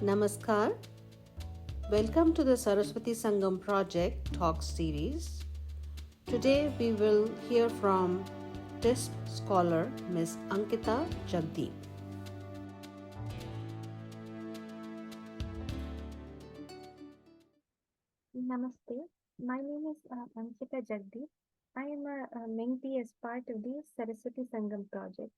Namaskar. Welcome to the Saraswati Sangam Project Talk Series. Today we will hear from TSSP Scholar Ms. Ankita Jagdeep. Namaste. My name is Ankita Jagdeep. I am a mentee as part of the Saraswati Sangam Project.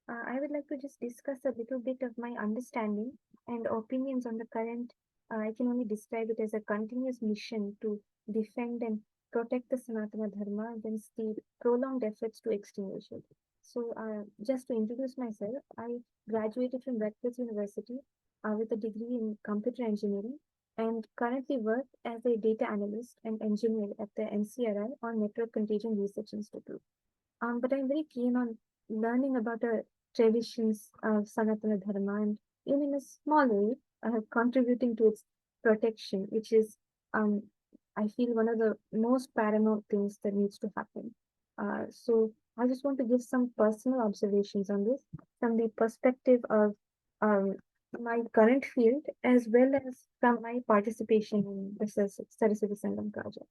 I would like to just discuss a little bit of my understanding and opinions on the current. I can only describe it as a continuous mission to defend and protect the Sanatana Dharma against the prolonged efforts to extinguish it. So, just to introduce myself, I graduated from Radcliffe University with a degree in computer engineering and currently work as a data analyst and engineer at the NCRI on Network Contagion Research Institute. But I'm very keen on learning about the traditions of Sanatana Dharma and, in a small way, contributing to its protection, which is, um, I feel, one of the most paramount things that needs to happen. So I just want to give some personal observations on this from the perspective of um, my current field as well as from my participation in the Saraswati Sangam project.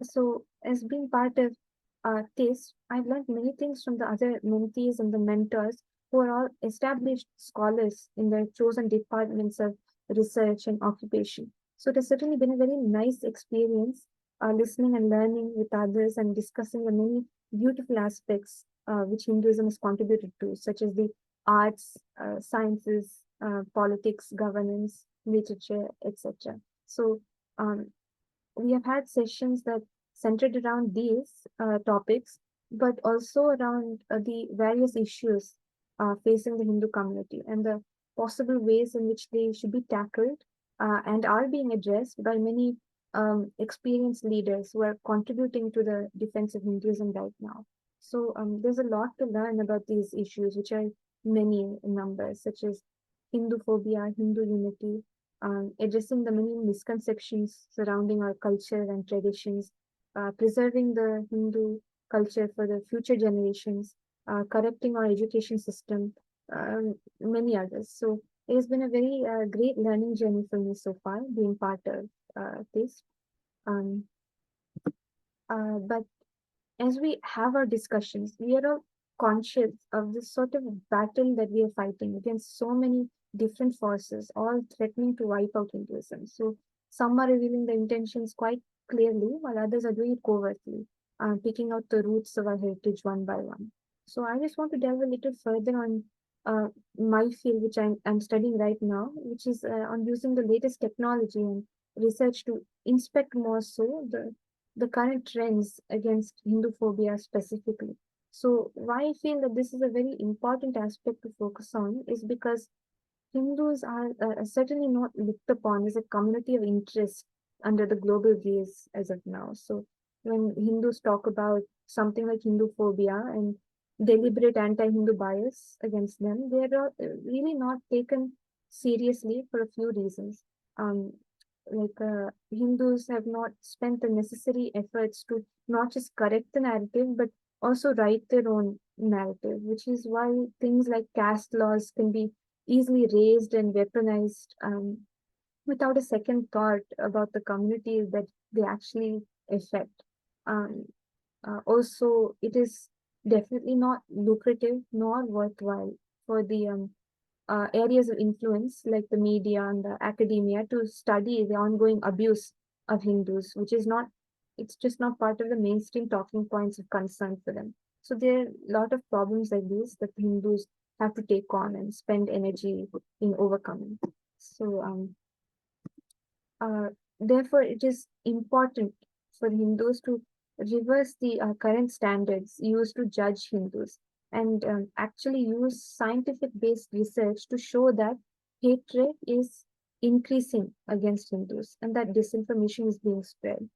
So, as being part of TASTE, I've learned many things from the other mentees and the mentors who are all established scholars in their chosen departments of research and occupation. So, it has certainly been a very nice experience listening and learning with others and discussing the many beautiful aspects which Hinduism has contributed to, such as the arts, sciences, politics, governance, literature, etc. So, um, we have had sessions that centered around these topics, but also around the various issues facing the Hindu community and the possible ways in which they should be tackled and are being addressed by many experienced leaders who are contributing to the defense of Hinduism right now. So there's a lot to learn about these issues, which are many in numbers, such as Hindu phobia, Hindu unity, addressing the many misconceptions surrounding our culture and traditions, preserving the Hindu culture for the future generations, correcting our education system, many others. So it has been a very great learning journey for me so far, being part of this. Um, but as we have our discussions, we are all conscious of this sort of battle that we are fighting against so many different forces, all threatening to wipe out Hinduism. So some are revealing their intentions quite clearly, while others are doing it covertly, picking out the roots of our heritage one by one. So I just want to delve a little further on uh, my field, which I'm studying right now, which is on using the latest technology and research to inspect more so the current trends against Hindu phobia specifically. So, why I feel that this is a very important aspect to focus on is because Hindus are certainly not looked upon as a community of interest under the global gaze as of now. So, when Hindus talk about something like Hindu phobia and deliberate anti Hindu bias against them, they are really not taken seriously for a few reasons. Um, Hindus have not spent the necessary efforts to not just correct the narrative, but also write their own narrative, which is why things like caste laws can be easily raised and weaponized without a second thought about the community that they actually affect. Um, Also, it is definitely not lucrative nor worthwhile for the areas of influence like the media and the academia to study the ongoing abuse of Hindus, which is not, it's just not part of the mainstream talking points of concern for them. So there are a lot of problems like these that Hindus have to take on and spend energy in overcoming. So uh, therefore, it is important for Hindus to reverse the current standards used to judge Hindus and actually use scientific based research to show that hatred is increasing against Hindus and that disinformation is being spread.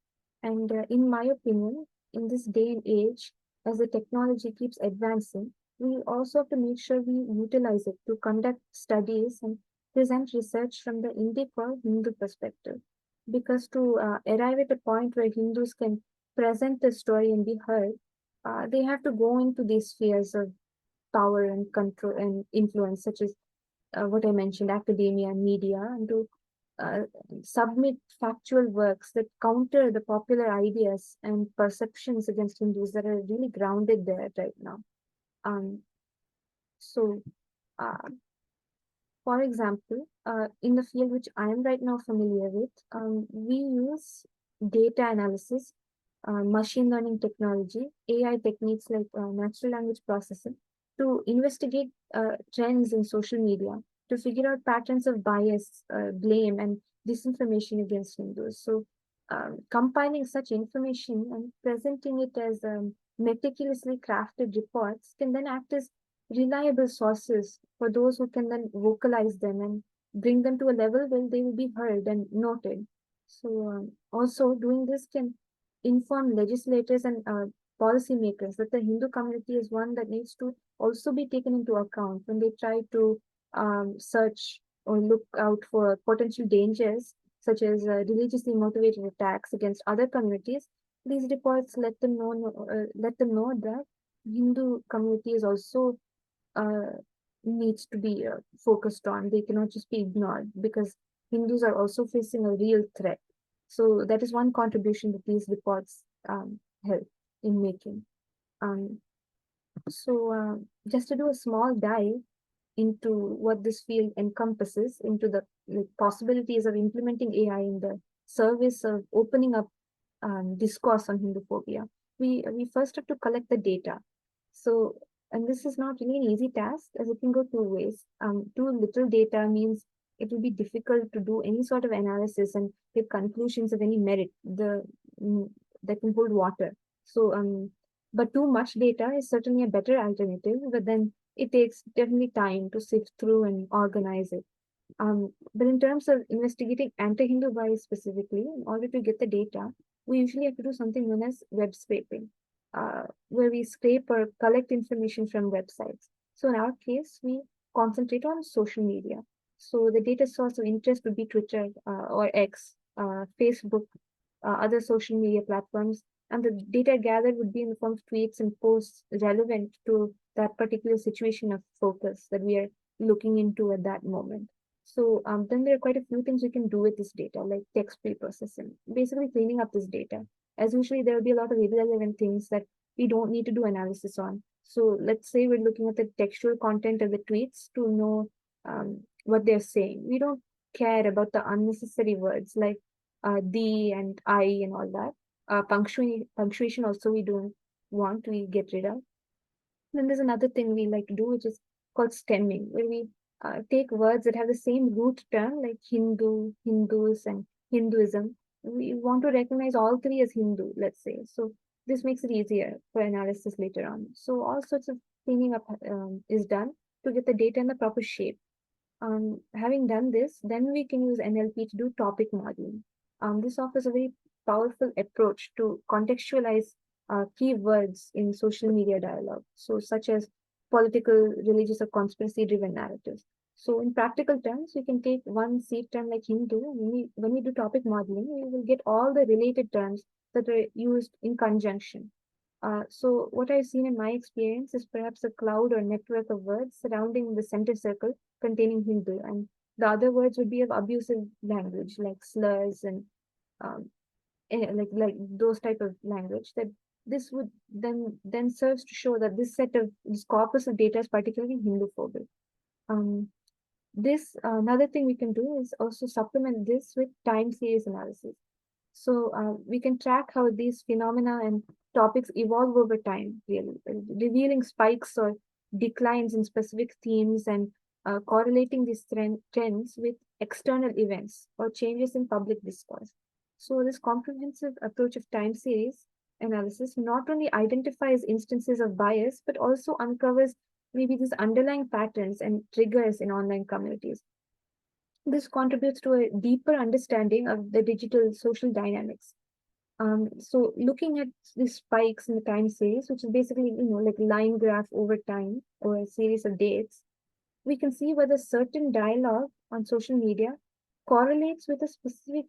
And in my opinion, in this day and age, as the technology keeps advancing, we also have to make sure we utilize it to conduct studies and present research from the Indic or Hindu perspective. Because to arrive at a point where Hindus can present the story and be heard, they have to go into these spheres of power and control and influence, such as what I mentioned, academia and media, and to uh, submit factual works that counter the popular ideas and perceptions against Hindus that are really grounded there right now. Um, so, uh, for example, in the field which I am right now familiar with, we use data analysis, machine learning technology, AI techniques like natural language processing to investigate trends in social media, to figure out patterns of bias, blame, and disinformation against Hindus. So, compiling such information and presenting it as meticulously crafted reports can then act as reliable sources for those who can then vocalize them and bring them to a level where they will be heard and noted. So, also doing this can inform legislators and policymakers that the Hindu community is one that needs to also be taken into account when they try to search or look out for potential dangers such as religiously motivated attacks against other communities. These reports let them know that Hindu community is also uh, needs to be focused on. They cannot just be ignored because Hindus are also facing a real threat. So that is one contribution that these reports help in making. Um, so just to do a small dive into what this field encompasses, into the like, possibilities of implementing AI in the service of opening up discourse on Hinduphobia, we first have to collect the data. So, and this is not really an easy task as it can go two ways. Too little data means it will be difficult to do any sort of analysis and give conclusions of any merit mm, that can hold water. So, but too much data is certainly a better alternative, but then it takes definitely time to sift through and organize it. But in terms of investigating anti-Hindu bias specifically, in order to get the data, we usually have to do something known as web scraping, where we scrape or collect information from websites. So in our case, we concentrate on social media. So the data source of interest would be Twitter or X, Facebook, other social media platforms, and the data gathered would be in the form of tweets and posts relevant to that particular situation of focus that we are looking into at that moment. So then there are quite a few things we can do with this data, like text pre-processing, basically cleaning up this data. As usually, there will be a lot of irrelevant things that we don't need to do analysis on. So let's say we're looking at the textual content of the tweets to know what they're saying. We don't care about the unnecessary words like the and I and all that. Punctuation also we don't want, we get rid of. Then there's another thing we like to do, which is called stemming, where we take words that have the same root term, like Hindu, Hindus, and Hinduism. We want to recognize all three as Hindu, let's say. So this makes it easier for analysis later on. So all sorts of cleaning up is done to get the data in the proper shape. Having done this, then we can use NLP to do topic modeling. This offers a very powerful approach to contextualize keywords in social media dialogue, so such as political, religious, or conspiracy-driven narratives. So, in practical terms, we can take one seed term like Hindu. When we do topic modeling, we will get all the related terms that are used in conjunction. So what I've seen in my experience is perhaps a cloud or network of words surrounding the center circle containing Hindu, and the other words would be of abusive language like slurs and um, like those type of language. That this would then serves to show that this corpus of data is particularly Hindu phobic. Um, this another thing we can do is also supplement this with time series analysis. So we can track how these phenomena and topics evolve over time, really, revealing spikes or declines in specific themes and correlating these trends with external events or changes in public discourse. So this comprehensive approach of time series analysis not only identifies instances of bias, but also uncovers maybe these underlying patterns and triggers in online communities. This contributes to a deeper understanding of the digital social dynamics. So looking at the spikes in the time series, which is basically, like line graph over time or a series of dates, we can see whether certain dialogue on social media correlates with a specific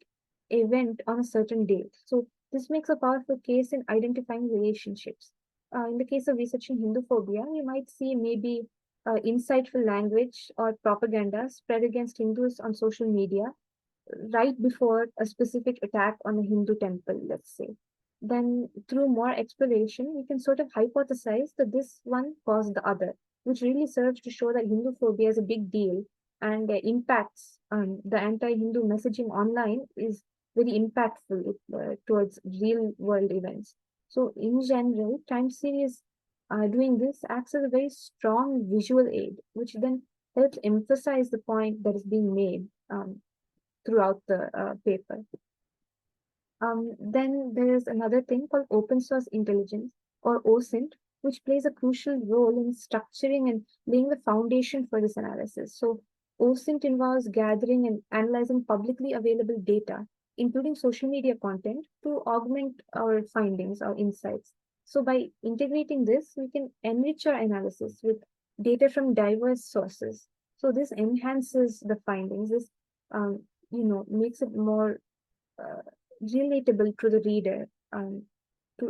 event on a certain date. So this makes a powerful case in identifying relationships. In the case of researching Hinduphobia, we might see maybe insightful language or propaganda spread against Hindus on social media right before a specific attack on a Hindu temple, let's say. Then, through more exploration, we can sort of hypothesize that this one caused the other, which really serves to show that Hindu phobia is a big deal and impacts the anti Hindu messaging online is very impactful towards real world events. So, in general, time series doing this acts as a very strong visual aid, which then helps emphasize the point that is being made throughout the paper. Then there's another thing called open source intelligence or OSINT, which plays a crucial role in structuring and laying the foundation for this analysis. So OSINT involves gathering and analyzing publicly available data, including social media content, to augment our findings, our insights. So by integrating this, we can enrich our analysis with data from diverse sources. So this enhances the findings. This makes it more uh, relatable to the reader.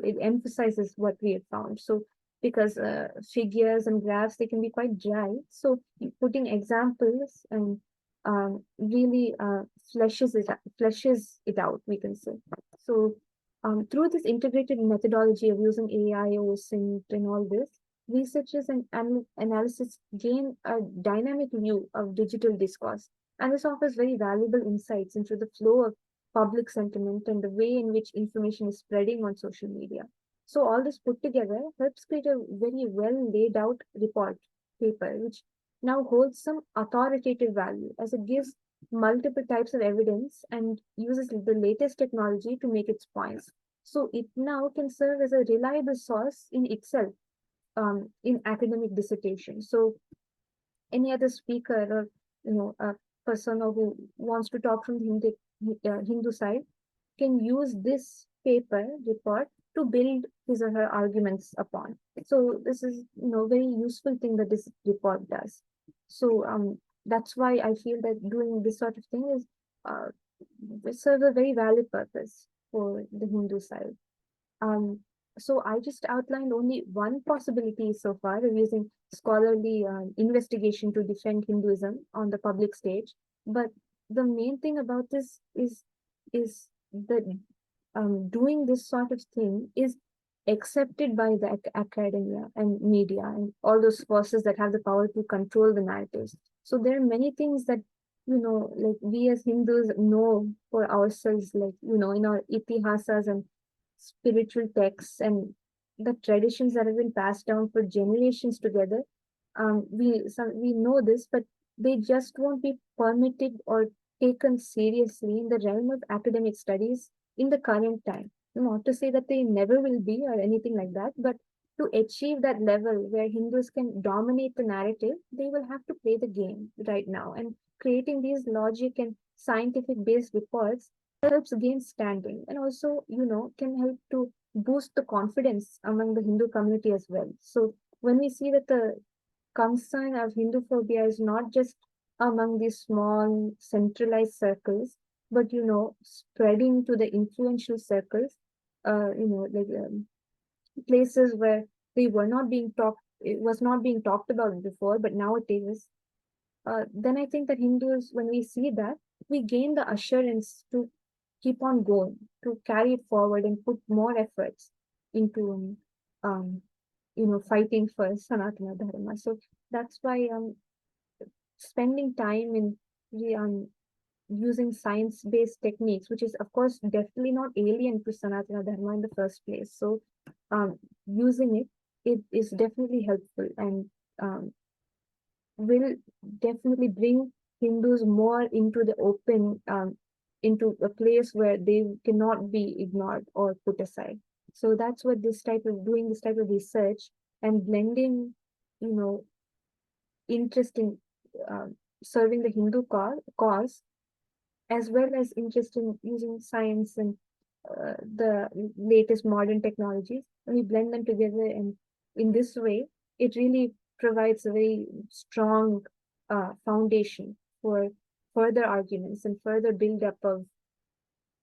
It emphasizes what we have found. So because figures and graphs they can be quite dry, so putting examples and really fleshes it out. We can say so. Through this integrated methodology of using AI, OSINT, and all this, researchers and analysis gain a dynamic view of digital discourse, and this offers very valuable insights into the flow of public sentiment and the way in which information is spreading on social media. So all this put together helps create a very well laid out report paper, which now holds some authoritative value as it gives multiple types of evidence and uses the latest technology to make its points. So it now can serve as a reliable source in itself in academic dissertation. So any other speaker or a person who wants to talk from the Hindu side can use this paper report to build his or her arguments upon. So this is very useful thing that this report does. So that's why I feel that doing this sort of thing is uh, serves a very valid purpose for the Hindu side. Um, so I just outlined only one possibility so far of using scholarly investigation to defend Hinduism on the public stage. But the main thing about this is that doing this sort of thing is accepted by the academia and media and all those forces that have the power to control the narratives. So there are many things that like we as Hindus know for ourselves, like in our itihasas and spiritual texts and the traditions that have been passed down for generations together. We know this, but they just won't be permitted or taken seriously in the realm of academic studies in the current time. Not to say that they never will be or anything like that, but to achieve that level where Hindus can dominate the narrative, they will have to play the game right now. And creating these logic and scientific based reports helps gain standing and also, can help to boost the confidence among the Hindu community as well. So when we see that the concern of Hindu phobia is not just among these small centralized circles, but spreading to the influential circles, like places where they were not being talked, it was not being talked about before, but now it is. Then I think that Hindus, when we see that, we gain the assurance to keep on going, to carry it forward and put more efforts into, fighting for Sanatana Dharma. So that's why spending time in using science-based techniques, which is of course definitely not alien to Sanatana Dharma in the first place. So using it is definitely helpful and will definitely bring Hindus more into the open, into a place where they cannot be ignored or put aside. So that's what doing this type of research and blending, you know, interest in serving the Hindu cause, as well as interest in using science and the latest modern technologies, and we blend them together, and in this way, it really provides a very strong foundation for further arguments and further build up of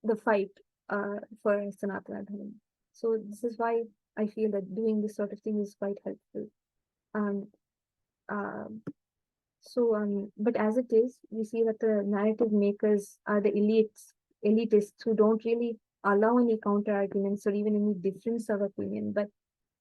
the fight for Sanatana Dharma. So this is why I feel that doing this sort of thing is quite helpful. Um, um, but as it is, we see that the narrative makers are the elitists who don't really allow any counter arguments or even any difference of opinion. But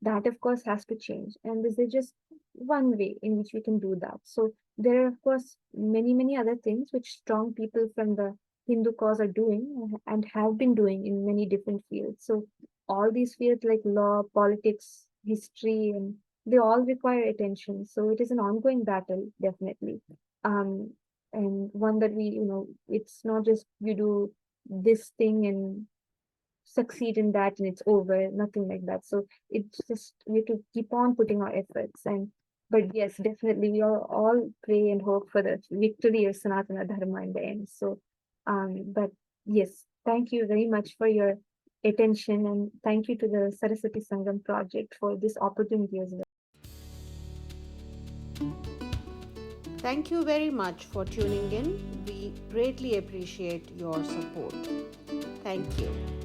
that, of course, has to change. And this is just one way in which we can do that. So there are, of course, many, many other things which strong people from the Hindu cause are doing and have been doing in many different fields. So all these fields like law, politics, history, and they all require attention. So it is an ongoing battle, definitely. Um, and one that it's not just you do this thing and succeed in that and it's over, nothing like that. So it's just we have to keep on putting our efforts. And but yes, definitely we all pray and hope for the victory of Sanatana Dharma in the end. So but yes, thank you very much for your attention, and thank you to the Saraswati Sangam project for this opportunity as well. Thank you very much for tuning in. We greatly appreciate your support. Thank you.